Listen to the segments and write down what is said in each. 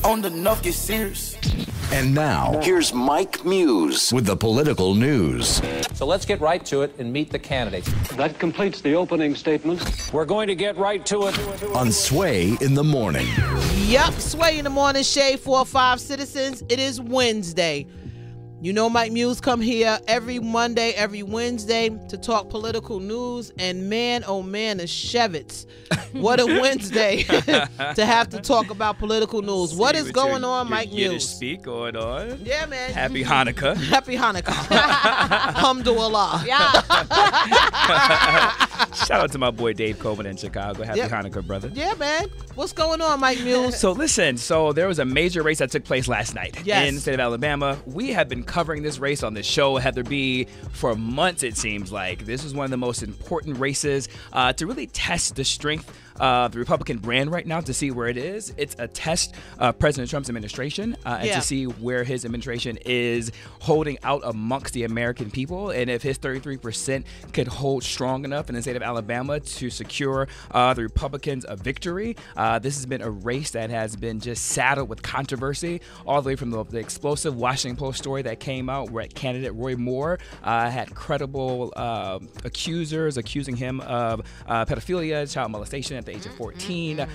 On the enough get serious. And now, here's Mike Muse with the political news. So let's get right to it and meet the candidates. That completes the opening statement. We're going to get right to it. On Sway in the Morning. Yep, Sway in the Morning, Shade 4-5 citizens. It is Wednesday. You know Mike Muse come here every Monday, every Wednesday to talk political news. And man, oh man, the Shevitz. What a Wednesday to have to talk about political news. What is going on, Mike Muse? Yiddish speak going on. Yeah, man. Happy Hanukkah. Happy Hanukkah. Alhamdulillah. Yeah. Shout out to my boy Dave Coleman in Chicago. Happy Hanukkah, brother. Yeah, man. What's going on, Mike Muse? So listen, there was a major race that took place last night in the state of Alabama. We have been covering this race on this show, Heather B, for months, it seems like. This is one of the most important races to really test the strength of the Republican brand right now, to see where it is. It's a test of President Trump's administration and to see where his administration is holding out amongst the American people, and if his 33% could hold strong enough in the state of Alabama to secure the Republicans a victory. This has been a race that has been just saddled with controversy, all the way from the explosive Washington Post story that came out where candidate Roy Moore had credible accusers accusing him of pedophilia, child molestation at the age of 14,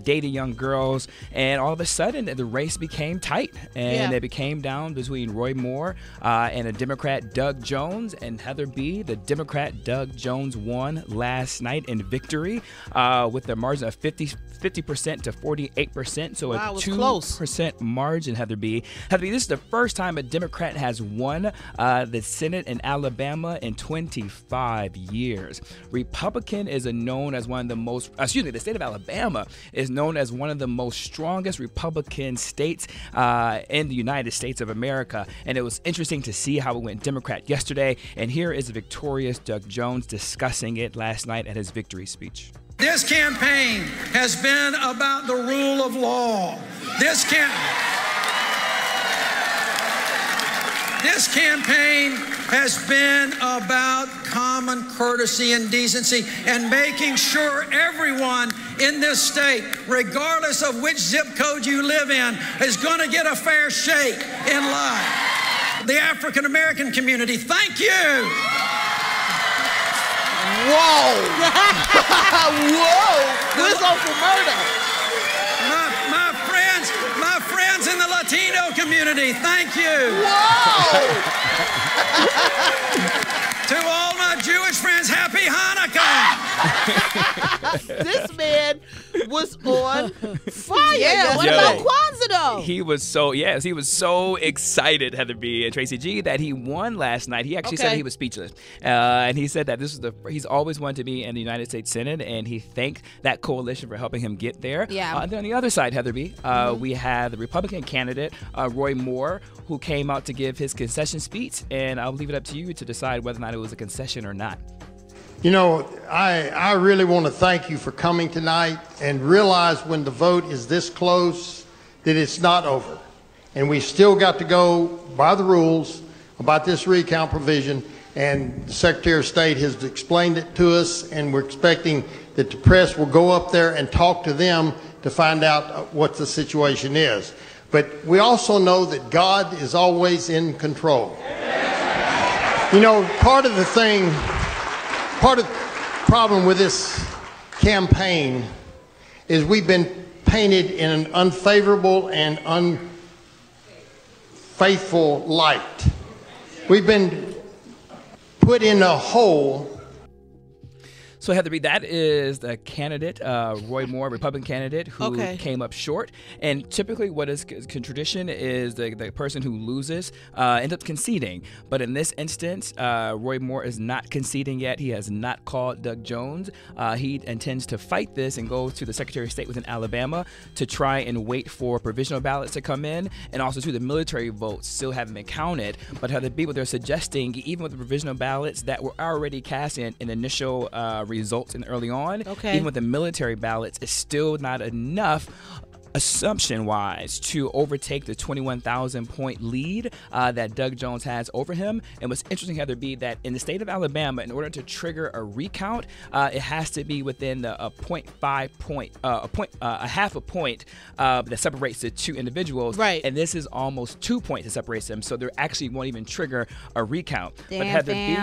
dating young girls, and all of a sudden the race became tight, and it became down between Roy Moore and the Democrat Doug Jones. And Heather B, the Democrat Doug Jones won last night in victory with a margin of 50% to 48%, so a 2% margin. Heather B, this is the first time a Democrat has won the Senate in Alabama in 25 years. Republican is known as one of the most, the state of Alabama is known as one of the most strongest Republican states in the United States of America. And it was interesting to see how it went Democrat yesterday. And here is the victorious Doug Jones discussing it last night at his victory speech. This campaign has been about the rule of law. This campaign has been about common courtesy and decency and making sure everyone in this state, regardless of which zip code you live in, is going to get a fair shake in life. The African American community, thank you. Whoa! Whoa! Whistle for murder. My friends in the Latino community, thank you. Whoa! To all my Jewish friends, happy Hanukkah. This man was on fire. Yeah, what about Kwanzaa though? He was so excited, Heather B and Tracy G, that he won last night. He actually said he was speechless, and he said that this is he's always wanted to be in the United States Senate, and he thanked that coalition for helping him get there. Yeah. And then on the other side, Heather B, we had the Republican candidate Roy Moore, who came out to give his concession speech, and I'll leave it up to you to decide whether or not it was a concession or not. You know, I really want to thank you for coming tonight and realize when the vote is this close that it's not over. And we still got to go by the rules about this recount provision, and the Secretary of State has explained it to us, and we're expecting that the press will go up there and talk to them to find out what the situation is. But we also know that God is always in control. You know, part of the problem with this campaign is we've been painted in an unfavorable and unfaithful light. We've been put in a hole. So, Heather B, that is the candidate, Roy Moore, Republican candidate, who came up short. And typically what is tradition is the person who loses ends up conceding. But in this instance, Roy Moore is not conceding yet. He has not called Doug Jones. He intends to fight this and go to the Secretary of State within Alabama to try and wait for provisional ballots to come in. And also, too, the military votes still haven't been counted. But Heather B, what they're suggesting, even with the provisional ballots that were already cast in initial results in early on, even with the military ballots, it's still not enough assumption-wise, to overtake the 21,000-point lead that Doug Jones has over him. And what's interesting, Heather B., that in the state of Alabama, in order to trigger a recount, it has to be within a half a point that separates the two individuals. Right. And this is almost 2 points that separates them, so there actually won't even trigger a recount. Damn, but Heather B.,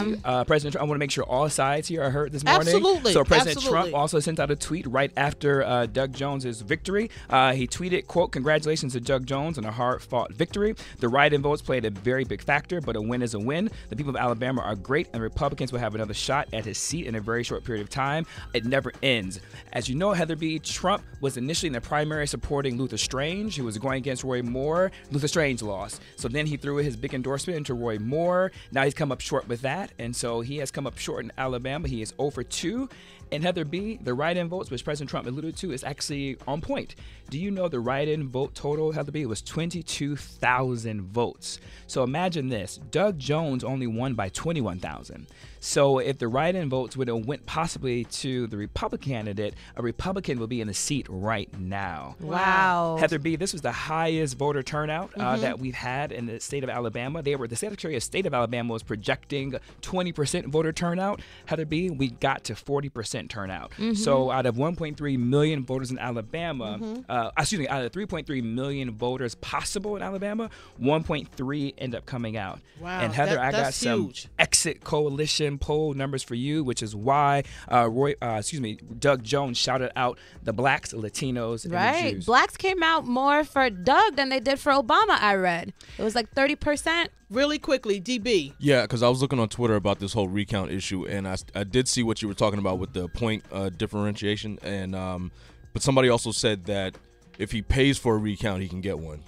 President Trump, I want to make sure all sides here are heard this morning. Absolutely. So President Trump also sent out a tweet right after Doug Jones's victory. He tweeted, quote, "Congratulations to Doug Jones on a hard-fought victory. The write-in votes played a very big factor, but a win is a win. The people of Alabama are great, and Republicans will have another shot at his seat in a very short period of time. It never ends." As you know, Heather B., Trump was initially in the primary supporting Luther Strange, who was going against Roy Moore. Luther Strange lost. So then he threw his big endorsement into Roy Moore. Now he's come up short with that, and so he has come up short in Alabama. He is 0 for 2. And Heather B., the write-in votes, which President Trump alluded to, is actually on point. Do you know the write-in vote total, Heather B., was 22,000 votes. So imagine this. Doug Jones only won by 21,000. So if the write-in votes would have went possibly to the Republican candidate, a Republican will be in the seat right now. Wow. Heather B., this was the highest voter turnout that we've had in the state of Alabama. The Secretary of State of Alabama was projecting 20% voter turnout. Heather B., we got to 40% turnout. So out of 1.3 million voters in Alabama, out of 3.3 million voters possible in Alabama, 1.3 end up coming out. Wow. And Heather, I got some huge. exit coalition poll numbers for you, which is why Doug Jones shouted out the blacks, Latinos, and the Jews. Blacks came out more for Doug than they did for Obama, I read. It was like 30%. Really quickly, DB. Yeah, because I was looking on Twitter about this whole recount issue, and I did see what you were talking about with the point differentiation, and but somebody also said that if he pays for a recount, he can get one.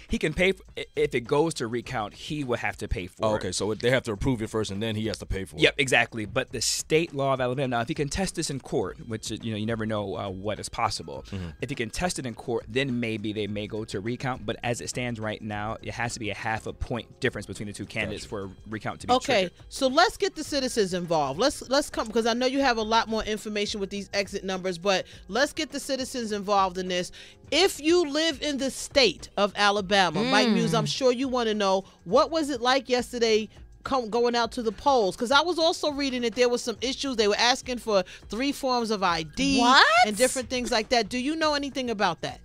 He can pay if it goes to recount. He will have to pay for it. Okay, so they have to approve it first, and then he has to pay for it. Yep, exactly. But the state law of Alabama, now, if he can test this in court, which you never know what is possible. If he can test it in court, then maybe they may go to recount. But as it stands right now, it has to be a half a point difference between the two candidates for a recount to be triggered. So let's get the citizens involved. Let's come, because I know you have a lot more information with these exit numbers, but let's get the citizens involved in this. If you live in the state of Alabama, Mike Muse, I'm sure you want to know, what was it like yesterday going out to the polls? Because I was also reading that there was some issues. They were asking for 3 forms of ID and different things like that. Do you know anything about that?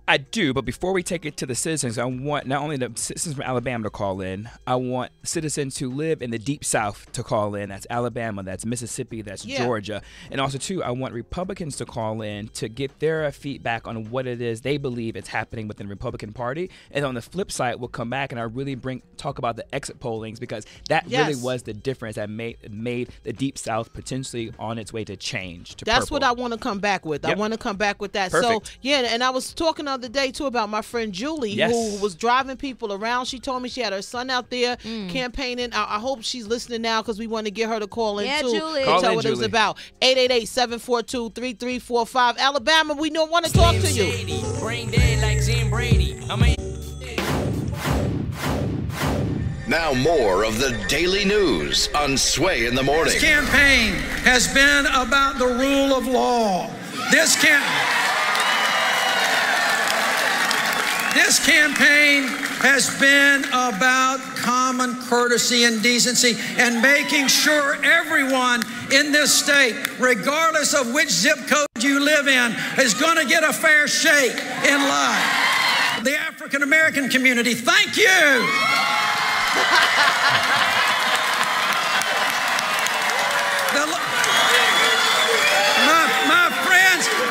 I do, but before we take it to the citizens, I want not only the citizens from Alabama to call in, I want citizens who live in the Deep South to call in. That's Alabama, that's Mississippi, that's Georgia. And also, too, I want Republicans to call in to get their feedback on what it is they believe is happening within the Republican Party. And on the flip side, we'll come back and I really talk about the exit pollings, because that really was the difference that made the Deep South potentially on its way to change. That's what I want to come back with. I want to come back with that. Perfect. So, yeah, and I was talking the other day too about my friend Julie, who was driving people around. She told me she had her son out there campaigning. I hope she's listening now, because we want to get her to call in too. Julie. Tell what it was about. 888-742-3345. Alabama, we don't want to talk to you. Brain dead like Jim Brady. Now more of the daily news on Sway in the Morning. This campaign has been about the rule of law. This campaign has been about common courtesy and decency and making sure everyone in this state, regardless of which zip code you live in, is going to get a fair shake in life. The African American community, thank you.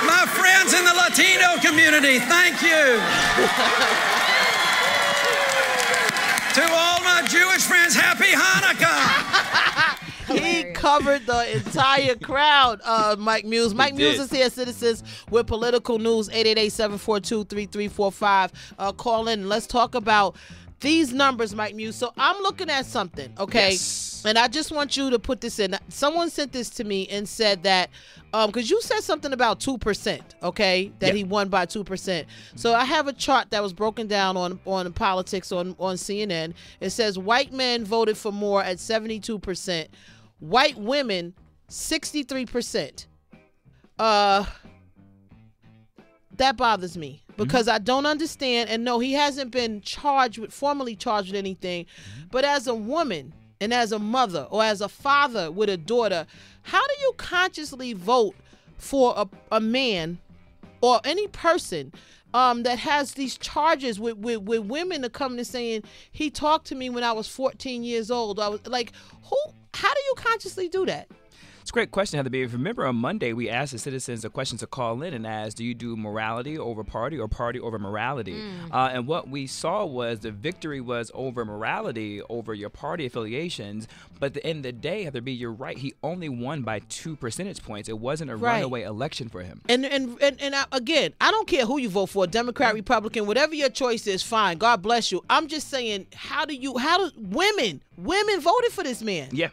My friends in the Latino community, thank you. To all my Jewish friends, happy Hanukkah. He covered the entire crowd, Mike Muse. Mike Muse is here, citizens, with political news. 888-742-3345. Call in and let's talk about these numbers, Mike Muse. So I'm looking at something, okay? Yes. And I just want you to put this in. Someone sent this to me and said that, because you said something about 2%, okay, that he won by 2%. So I have a chart that was broken down on politics on CNN. It says white men voted for Moore at 72%. White women, 63%. that bothers me because I don't understand. And no, he hasn't been formally charged with anything. But as a woman and as a mother or as a father with a daughter, how do you consciously vote for a man or any person that has these charges with women that come to saying he talked to me when I was 14 years old? I was like, how do you consciously do that? It's a great question, Heather B. If you remember on Monday, we asked the citizens a question to call in and ask, do you do morality over party or party over morality? And what we saw was the victory was over morality, over your party affiliations. But at the end of the day, Heather B., you're right. He only won by 2 percentage points. It wasn't a runaway election for him. And again, I don't care who you vote for, Democrat, Republican, whatever your choice is, fine. God bless you. I'm just saying, how do women voted for this man? Yeah.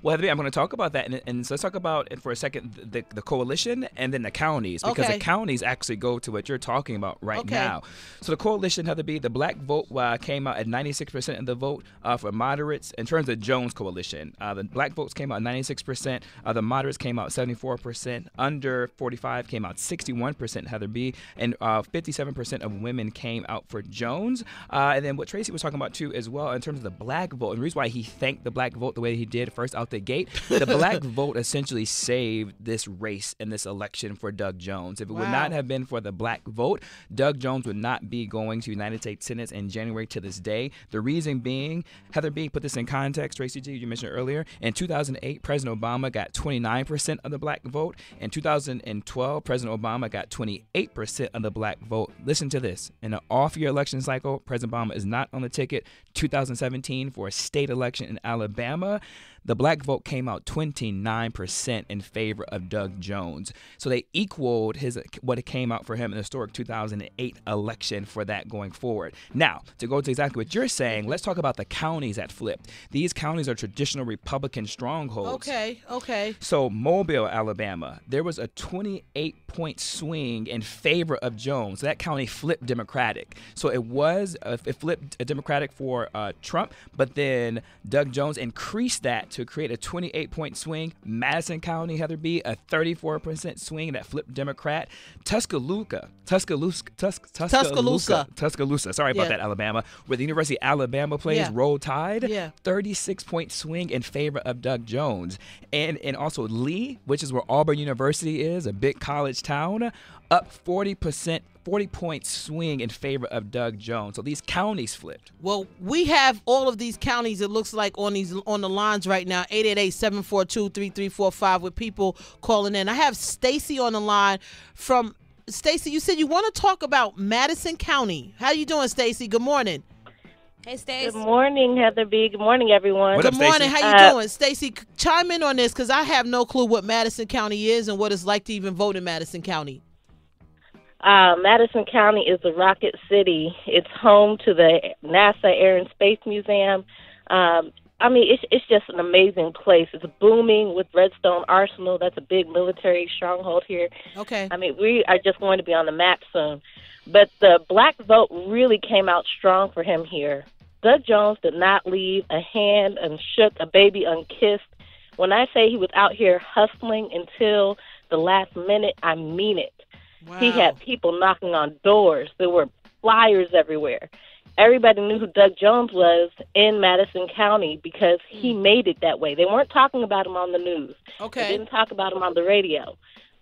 Well, Heather B., I'm going to talk about that. And so let's talk about it for a second, the coalition and then the counties, because the counties actually go to what you're talking about right now. So the coalition, Heather B., the black vote came out at 96% of the vote for moderates. In terms of Jones coalition, the black votes came out 96%. The moderates came out 74%. Under 45 came out 61%, Heather B., and 57% of women came out for Jones. And then what Tracy was talking about, too, as well, in terms of the black vote, and the reason why he thanked the black vote the way he did first out the gate, the black vote essentially saved this race and this election for Doug Jones. If it would not have been for the black vote, Doug Jones would not be going to United States Senate in January to this day. The reason being, Heather B., put this in context, Tracy G., you mentioned earlier, in 2008, President Obama got 29% of the black vote. In 2012, President Obama got 28% of the black vote. Listen to this. In an off-year election cycle, President Obama is not on the ticket. 2017, for a state election in Alabama, the black vote came out 29% in favor of Doug Jones. So they equaled what it came out for him in the historic 2008 election for that going forward. Now, to go to exactly what you're saying, let's talk about the counties that flipped. These counties are traditional Republican strongholds. Okay. So Mobile, Alabama, there was a 28-point swing in favor of Jones. That county flipped Democratic. So it flipped Democratic for Trump, but then Doug Jones increased that to create a 28-point swing. Madison County, Heather B., a 34% swing that flipped Democrat. Tuscaloosa. Sorry about that, Alabama. Where the University of Alabama plays, Roll Tide. 36-point swing in favor of Doug Jones. And also Lee, which is where Auburn University is, a big college town, up 40-point swing in favor of Doug Jones. So these counties flipped. Well, we have all of these counties, it looks like, on the lines right now, 888-742-3345, with people calling in. I have Stacy on the line from Stacy. You said you want to talk about Madison County. How you doing, Stacy? Good morning. Hey, Stacy. Good morning, Heather B. Good morning, everyone. Good morning. How you doing? Stacy, chime in on this because I have no clue what Madison County is and what it's like to even vote in Madison County. Madison County is a rocket city. It's home to the NASA Air and Space Museum. It's just an amazing place. It's booming with Redstone Arsenal. That's a big military stronghold here. Okay. We are just going to be on the map soon. But the black vote really came out strong for him here. Doug Jones did not leave a hand unshook, a baby unkissed. When I say he was out here hustling until the last minute, I mean it. Wow. He had people knocking on doors. There were flyers everywhere. Everybody knew who Doug Jones was in Madison County because he made it that way. They weren't talking about him on the news. Okay. They didn't talk about him on the radio.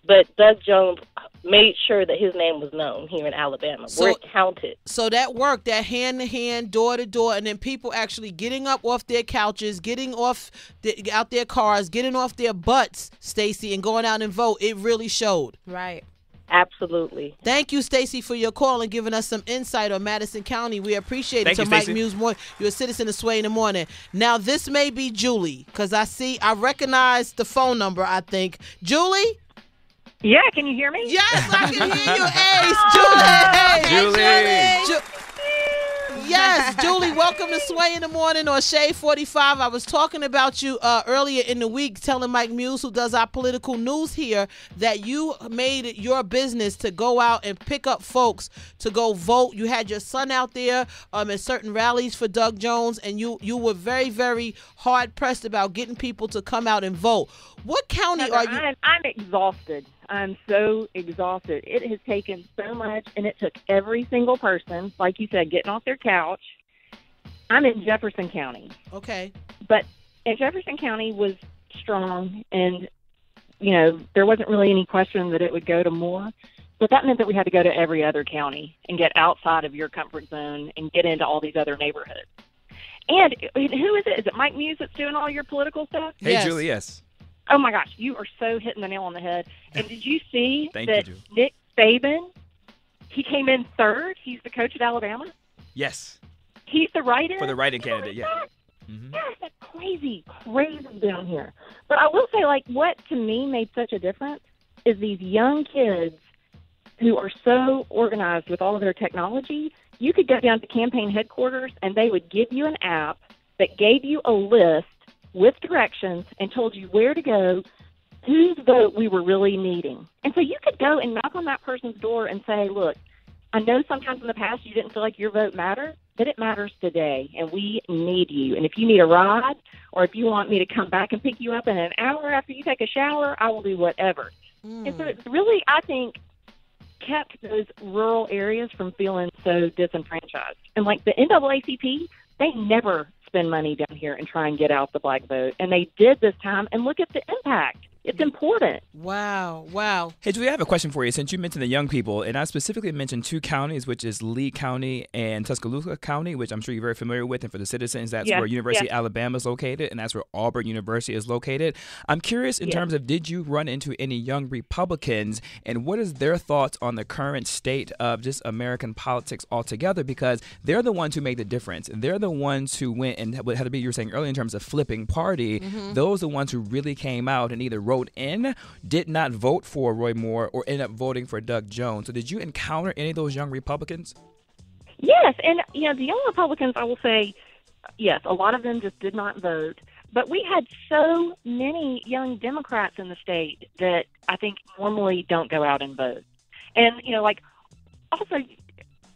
But Doug Jones made sure that his name was known here in Alabama, where it counted. So that worked, that hand-to-hand, door-to-door, and then people actually getting up off their couches, getting off out their cars, getting off their butts, Stacey, and going out and vote. It really showed. Right. Absolutely. Thank you, Stacey, for your call and giving us some insight on Madison County. We appreciate it. Thank you, Mike Stacey. Muse, you're a citizen of Sway in the Morning. Now, this may be Julie, because I recognize the phone number, I think. Julie? Yeah, can you hear me? Yes, I can hear you, Ace. Julie. Yes, Julie, welcome to Sway in the Morning on Shade 45. I was talking about you earlier in the week, telling Mike Muse, who does our political news here, that you made it your business to go out and pick up folks to go vote. You had your son out there at certain rallies for Doug Jones, and you were very, very hard-pressed about getting people to come out and vote. What county are you? I'm exhausted. I'm so exhausted. It has taken so much, and it took every single person, like you said, getting off their couch. I'm in Jefferson County. Okay. But Jefferson County was strong, and, you know, there wasn't really any question that it would go to more. But that meant that we had to go to every other county and get outside of your comfort zone and get into all these other neighborhoods. And who is it? Is it Mike Muse that's doing all your political stuff? Hey, yes. Julie, yes. Oh, my gosh. You are so hitting the nail on the head. And did you see that you, Nick Saban, he came in third? He's the coach at Alabama? Yes. He's the write-in? For the write-in candidate, yeah. Mm-hmm. Yeah, that's crazy down here. But I will say, like, what to me made such a difference is these young kids who are so organized with all of their technology. You could go down to campaign headquarters, and they would give you an app that gave you a list with directions and told you where to go, whose vote we were really needing. And so you could go and knock on that person's door and say, look, I know sometimes in the past you didn't feel like your vote mattered, but it matters today, and we need you. And if you need a ride or if you want me to come back and pick you up in an hour after you take a shower, I will do whatever. And so it's really, I think, kept those rural areas from feeling so disenfranchised. And like the NAACP, they never spend money down here and try and get out the black vote. And they did this time, and look at the impact. It's important. Wow. Hey, Julie, I have a question for you. Since you mentioned the young people, and I specifically mentioned two counties, which is Lee County and Tuscaloosa County, which I'm sure you're very familiar with. And for the citizens, that's where University of Alabama is located, and that's where Auburn University is located. I'm curious in terms of, did you run into any young Republicans, and what is their thoughts on the current state of just American politics altogether? Because they're the ones who make the difference. They're the ones who went and what had to be, you were saying earlier, in terms of flipping party. Mm-hmm. Those are the ones who really came out and either wrote in, did not vote for Roy Moore, or ended up voting for Doug Jones. So did you encounter any of those young Republicans? Yes, and the young Republicans, I will say, yes, a lot of them just did not vote. But we had so many young Democrats in the state that I think normally don't go out and vote. And, also,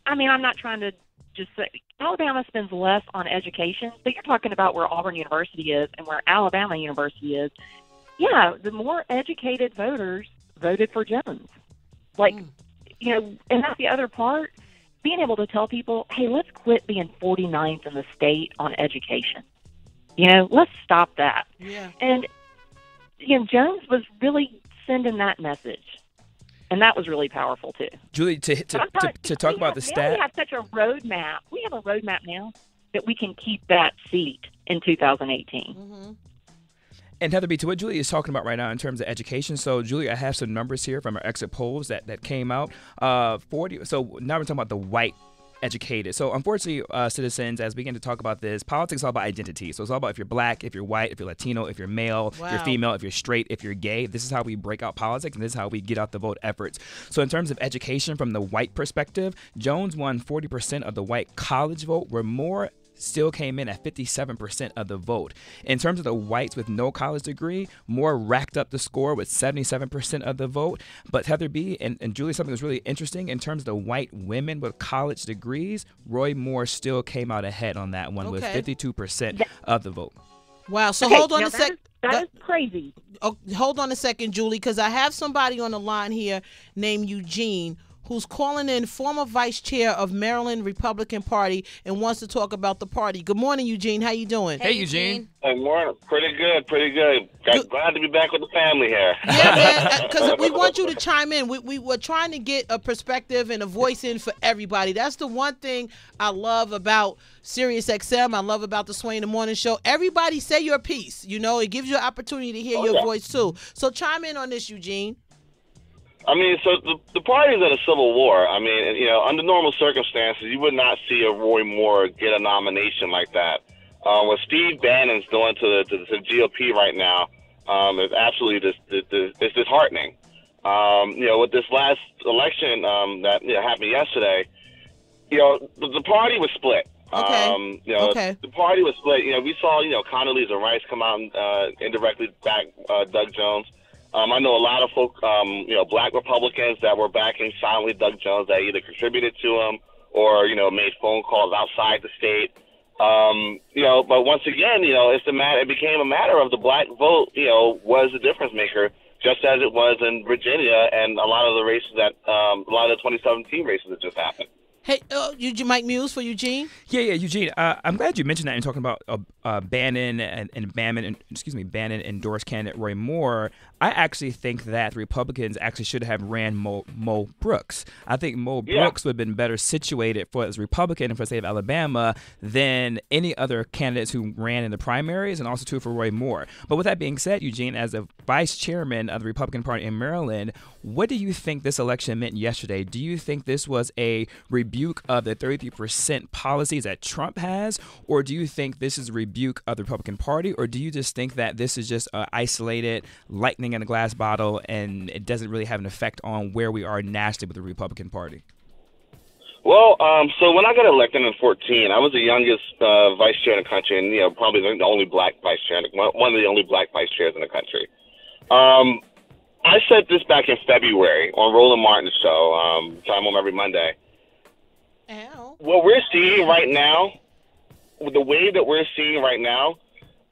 I'm not trying to just say, Alabama spends less on education, but you're talking about where Auburn University is and where Alabama University is. Yeah, the more educated voters voted for Jones. And that's the other part, being able to tell people, hey, let's quit being 49th in the state on education. Let's stop that. Yeah. And, Jones was really sending that message. And that was really powerful, too. Julie, to talk about the stat. We have such a roadmap. We have a roadmap now that we can keep that seat in 2018. Mm-hmm. And Heather B., to what Julie is talking about right now in terms of education. So, Julie, I have some numbers here from our exit polls that came out. 40. So now we're talking about the white educated. So, unfortunately, citizens, as we begin to talk about this, politics is all about identity. So it's all about if you're black, if you're white, if you're Latino, if you're male, if you're female, if you're straight, if you're gay. This is how we break out politics, and this is how we get out the vote efforts. So in terms of education from the white perspective, Jones won 40% of the white college vote, where Moore still came in at 57% of the vote. In terms of the whites with no college degree, Moore racked up the score with 77% of the vote. But Heather B. and Julie, something was really interesting. In terms of the white women with college degrees, Roy Moore still came out ahead on that one with 52% of the vote. Wow. So hold on a second. That is crazy. Oh, hold on a second, Julie, because I have somebody on the line here named Eugene, who's calling in, former vice chair of Maryland Republican Party, and wants to talk about the party. Good morning, Eugene. How you doing? Hey, Eugene. Good morning. Pretty good. Glad to be back with the family here. Yeah, man, because we want you to chime in. We were trying to get a perspective and a voice in for everybody. That's the one thing I love about Sirius XM. I love about the Sway in the Morning Show. Everybody say your piece. It gives you an opportunity to hear your voice, too. So chime in on this, Eugene. So the party is in a civil war. Under normal circumstances, you would not see a Roy Moore get a nomination like that. What Steve Bannon's doing to the GOP right now is absolutely it's disheartening. With this last election that happened yesterday, the party was split. Okay. The party was split. We saw Condoleezza Rice come out and indirectly back Doug Jones. I know a lot of folk, black Republicans that were backing silently Doug Jones that either contributed to him or, made phone calls outside the state. But once again, it became a matter of the black vote, was the difference maker just as it was in Virginia and a lot of the races a lot of the 2017 races that just happened. Hey, Mike Muse for Eugene. Yeah, Eugene. I'm glad you mentioned that and talking about Bannon and Bannon endorsed candidate Roy Moore. I actually think that the Republicans actually should have ran Mo Brooks. I think Mo Brooks would have been better situated for as Republican and for the state of Alabama than any other candidates who ran in the primaries, and also too for Roy Moore. But with that being said, Eugene, as a vice chairman of the Republican Party in Maryland, what do you think this election meant yesterday? Do you think this was a rebuke of the 33% policies that Trump has, or do you think this is a rebuke of the Republican Party, or do you just think that this is just an isolated lightning in a glass bottle and it doesn't really have an effect on where we are nationally with the Republican Party? Well, so when I got elected in 2014, I was the youngest vice chair in the country, and probably the only black vice chair, one of the only black vice chairs in the country. I said this back in February on Roland Martin's show, Time Home Every Monday. Ow. What we're seeing right now, the way that we're seeing right now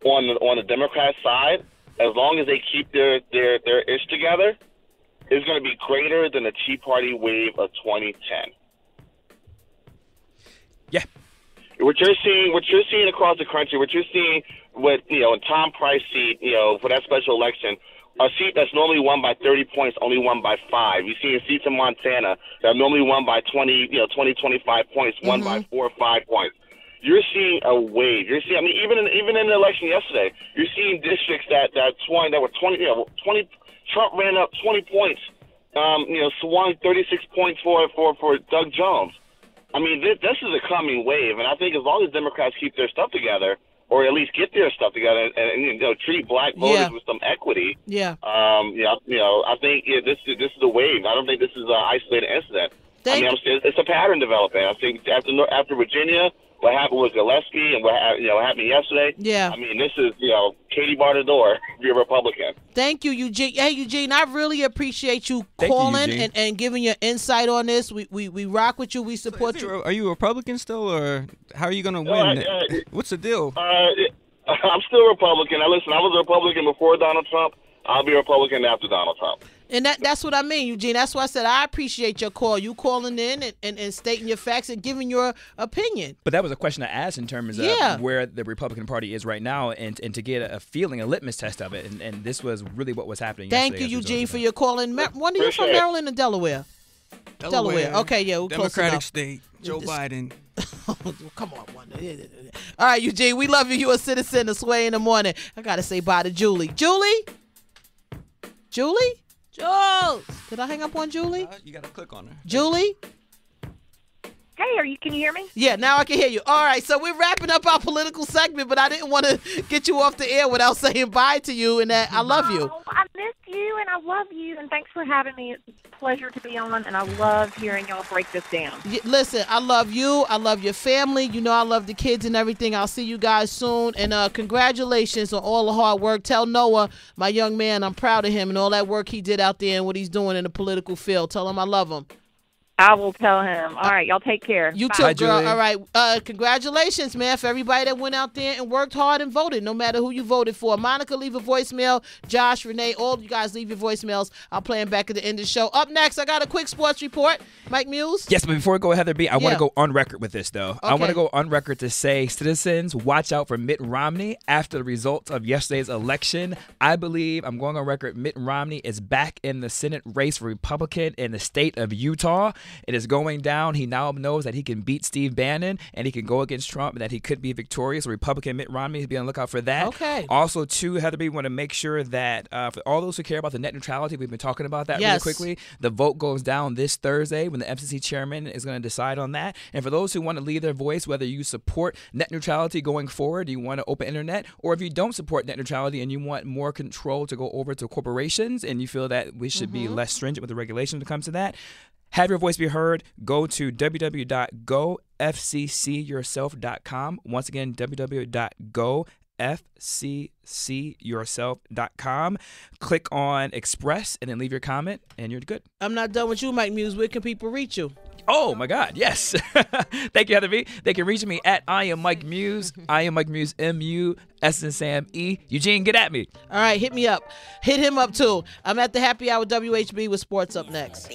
on the Democrat side, as long as they keep their ish together, is going to be greater than the Tea Party wave of 2010. Yeah. What you're seeing across the country, what you're seeing with, in Tom Price's seat, for that special election, a seat that's normally won by 30 points, only won by 5. You see seats in Montana that are normally won by 20, 25 points, won by 4 or 5 points. You're seeing a wave. You're seeing, even in the election yesterday, you're seeing districts that were 20. Trump ran up 20 points, swung 36 points for Doug Jones. This is a coming wave, and I think as long as Democrats keep their stuff together, or at least get their stuff together, and treat black voters with some equity. Yeah. I think this is a wave. I don't think this is an isolated incident. It's a pattern developing. I think after Virginia, what happened with Gillespie and what happened yesterday. Yeah. This is Katie bar the door. You're a Republican. Thank you, Eugene. Hey, Eugene, I really appreciate you calling and giving your insight on this. We rock with you. We support you. Are you a Republican still, or how are you going to win? What's the deal? I'm still a Republican. Now, listen, I was a Republican before Donald Trump. I'll be a Republican after Donald Trump. And that's what I mean, Eugene. That's why I said I appreciate your call. You calling in and stating your facts and giving your opinion. But that was a question I asked in terms of where the Republican Party is right now and to get a feeling, a litmus test of it. And this was really what was happening yesterday. Thank you, Eugene, for your call. And when are you from, Maryland or Delaware? Delaware. Okay, yeah, we're Democratic state. Joe Biden. Come on, Wanda. All right, Eugene, we love you. You're a citizen of Sway in the Morning. I got to say bye to Julie. Julie? Jules! Did I hang up on Julie? You got to click on her. Julie? Hey, can you hear me? Yeah, now I can hear you. All right, so we're wrapping up our political segment, but I didn't want to get you off the air without saying bye to you and that I love you. Oh, I miss you and I love you, and thanks for having me. It's a pleasure to be on, and I love hearing y'all break this down. Listen, I love you. I love your family. I love the kids and everything. I'll see you guys soon, and congratulations on all the hard work. Tell Noah, my young man, I'm proud of him and all that work he did out there and what he's doing in the political field. Tell him I love him. I will tell him. All right, y'all take care. You Bye. too, Bye, girl. Julie. All right. Congratulations, man, for everybody that went out there and worked hard and voted, no matter who you voted for. Monica, leave a voicemail. Josh, Renee, all of you guys leave your voicemails. I'll play them back at the end of the show. Up next, I got a quick sports report. Mike Muse? Yes, but before we go, Heather B., I want to go on record with this, though. I want to go on record to say, citizens, watch out for Mitt Romney after the results of yesterday's election. I believe, I'm going on record, Mitt Romney is back in the Senate race for Republican in the state of Utah. It is going down. He now knows that he can beat Steve Bannon and he can go against Trump and that he could be victorious. Republican Mitt Romney, be on the lookout for that. Okay. Also, too, Heather B., want to make sure that for all those who care about the net neutrality, we've been talking about that really quickly. The vote goes down this Thursday when the FCC chairman is going to decide on that. And for those who want to leave their voice, whether you support net neutrality going forward, you want to open internet, or if you don't support net neutrality and you want more control to go over to corporations and you feel that we should be less stringent with the regulation when it comes to that, have your voice be heard. Go to www.gofccyourself.com. Once again, www.gofccyourself.com. Click on Express and then leave your comment, and you're good. I'm not done with you, Mike Muse. Where can people reach you? Oh my God, yes. Thank you, Heather B. They can reach me at I am Mike Muse. I am Mike Muse, M-U-S and Sam E. Eugene, get at me. All right, hit me up. Hit him up too. I'm at the Happy Hour WHB with sports up next.